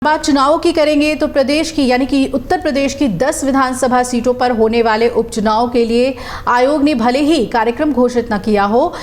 बात चुनावों की करेंगे तो प्रदेश की यानी कि उत्तर प्रदेश की 10 विधानसभा सीटों पर होने वाले उपचुनाव के लिए आयोग ने भले ही कार्यक्रम घोषित न किया हो,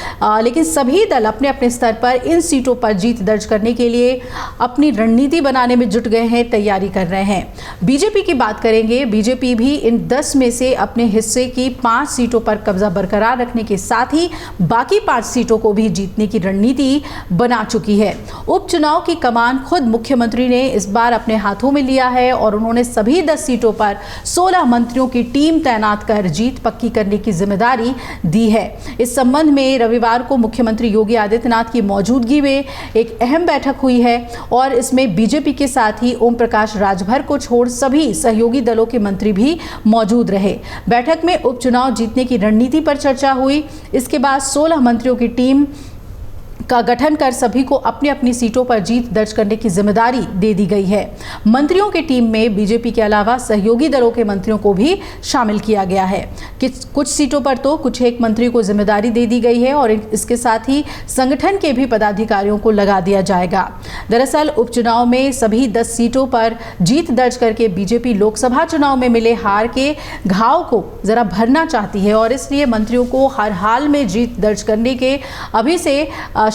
लेकिन सभी दल अपने अपने स्तर पर इन सीटों पर जीत दर्ज करने के लिए अपनी रणनीति बनाने में जुट गए हैं, तैयारी कर रहे हैं। बीजेपी की बात करेंगे, बीजेपी भी इन 10 में से अपने हिस्से की 5 सीटों पर कब्जा बरकरार रखने के साथ ही बाकी 5 सीटों को भी जीतने की रणनीति बना चुकी है। उपचुनाव की कमान खुद मुख्यमंत्री ने इस बार अपने हाथों में लिया है और उन्होंने सभी 10 सीटों पर 16 मंत्रियों की टीम तैनात कर जीत पक्की करने की जिम्मेदारी दी है। इस संबंध में रविवार को मुख्यमंत्री योगी आदित्यनाथ की मौजूदगी में एक अहम बैठक हुई है और इसमें बीजेपी के साथ ही ओम प्रकाश राजभर को छोड़ सभी सहयोगी दलों के मंत्री भी मौजूद रहे। बैठक में उपचुनाव जीतने की रणनीति पर चर्चा हुई। इसके बाद 16 मंत्रियों की टीम का गठन कर सभी को अपनी अपनी सीटों पर जीत दर्ज करने की जिम्मेदारी दे दी गई है। मंत्रियों की टीम में बीजेपी के अलावा सहयोगी दलों के मंत्रियों को भी शामिल किया गया है। कुछ सीटों पर तो कुछ एक मंत्री को जिम्मेदारी दे दी गई है और इसके साथ ही संगठन के भी पदाधिकारियों को लगा दिया जाएगा। दरअसल उपचुनाव में सभी 10 सीटों पर जीत दर्ज करके बीजेपी लोकसभा चुनाव में मिले हार के घाव को जरा भरना चाहती है और इसलिए मंत्रियों को हर हाल में जीत दर्ज करने के अभी से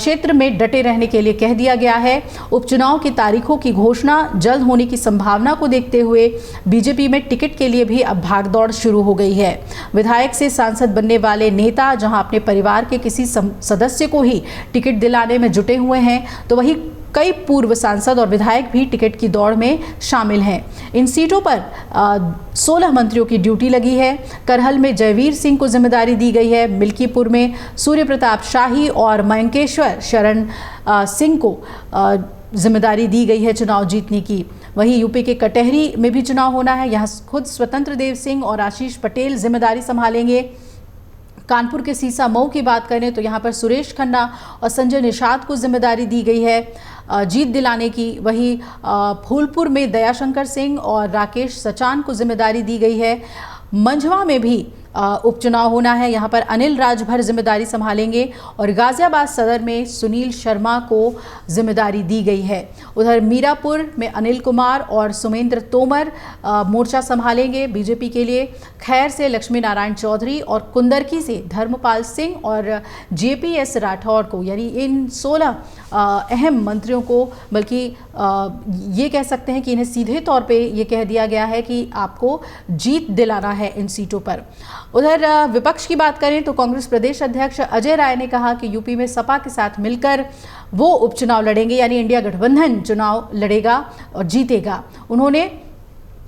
क्षेत्र में डटे रहने के लिए कह दिया गया है। उपचुनाव की तारीखों की घोषणा जल्द होने की संभावना को देखते हुए बीजेपी में टिकट के लिए भी अब भागदौड़ शुरू हो गई है। विधायक से सांसद बनने वाले नेता जहां अपने परिवार के किसी सदस्य को ही टिकट दिलाने में जुटे हुए हैं, तो वहीं कई पूर्व सांसद और विधायक भी टिकट की दौड़ में शामिल हैं। इन सीटों पर 16 मंत्रियों की ड्यूटी लगी है। करहल में जयवीर सिंह को जिम्मेदारी दी गई है। मिल्कीपुर में सूर्य प्रताप शाही और मयंकेश्वर शरण सिंह को जिम्मेदारी दी गई है चुनाव जीतने की। वहीं यूपी के कटहरी में भी चुनाव होना है। यहाँ खुद स्वतंत्र देव सिंह और आशीष पटेल जिम्मेदारी संभालेंगे। कानपुर के सीसा मऊ की बात करें तो यहाँ पर सुरेश खन्ना और संजय निषाद को जिम्मेदारी दी गई है जीत दिलाने की। वहीं फूलपुर में दयाशंकर सिंह और राकेश सचान को जिम्मेदारी दी गई है। मंझवा में भी उपचुनाव होना है। यहाँ पर अनिल राजभर जिम्मेदारी संभालेंगे और गाजियाबाद सदर में सुनील शर्मा को जिम्मेदारी दी गई है। उधर मीरापुर में अनिल कुमार और सुमेंद्र तोमर मोर्चा संभालेंगे बीजेपी के लिए। खैर से लक्ष्मी नारायण चौधरी और कुंदरकी से धर्मपाल सिंह और जेपीएस राठौर को, यानी इन 16 अहम मंत्रियों को, बल्कि ये कह सकते हैं कि इन्हें सीधे तौर पे ये कह दिया गया है कि आपको जीत दिलाना है इन सीटों पर। उधर विपक्ष की बात करें तो कांग्रेस प्रदेश अध्यक्ष अजय राय ने कहा कि यूपी में सपा के साथ मिलकर वो उपचुनाव लड़ेंगे, यानी इंडिया गठबंधन चुनाव लड़ेगा और जीतेगा। उन्होंने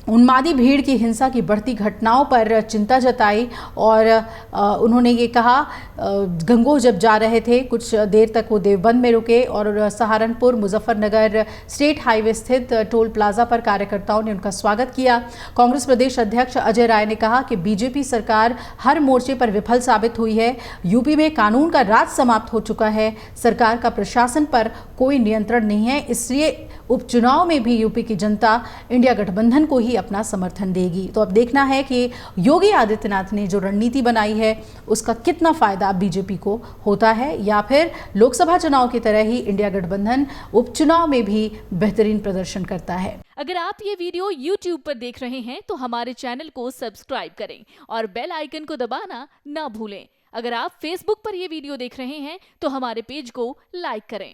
उन्मादी भीड़ की हिंसा की बढ़ती घटनाओं पर चिंता जताई और उन्होंने ये कहा, गंगोह जब जा रहे थे कुछ देर तक वो देवबंद में रुके और सहारनपुर मुजफ्फरनगर स्टेट हाईवे स्थित टोल प्लाजा पर कार्यकर्ताओं ने उनका स्वागत किया। कांग्रेस प्रदेश अध्यक्ष अजय राय ने कहा कि बीजेपी सरकार हर मोर्चे पर विफल साबित हुई है। यूपी में कानून का राज समाप्त हो चुका है। सरकार का प्रशासन पर कोई नियंत्रण नहीं है, इसलिए उपचुनाव में भी यूपी की जनता इंडिया गठबंधन को ही अपना समर्थन देगी। तो अब देखना है कि योगी आदित्यनाथ ने जो रणनीति बनाई है उसका कितना फायदा बीजेपी को होता है, या फिर लोकसभा चुनाव की तरह ही इंडिया गठबंधन उपचुनाव में भी बेहतरीन प्रदर्शन करता है। अगर आप ये वीडियो YouTube पर देख रहे हैं तो हमारे चैनल को सब्सक्राइब करें और बेल आइकन को दबाना ना भूलें। अगर आप Facebook पर ये वीडियो देख रहे हैं तो हमारे पेज को लाइक करें।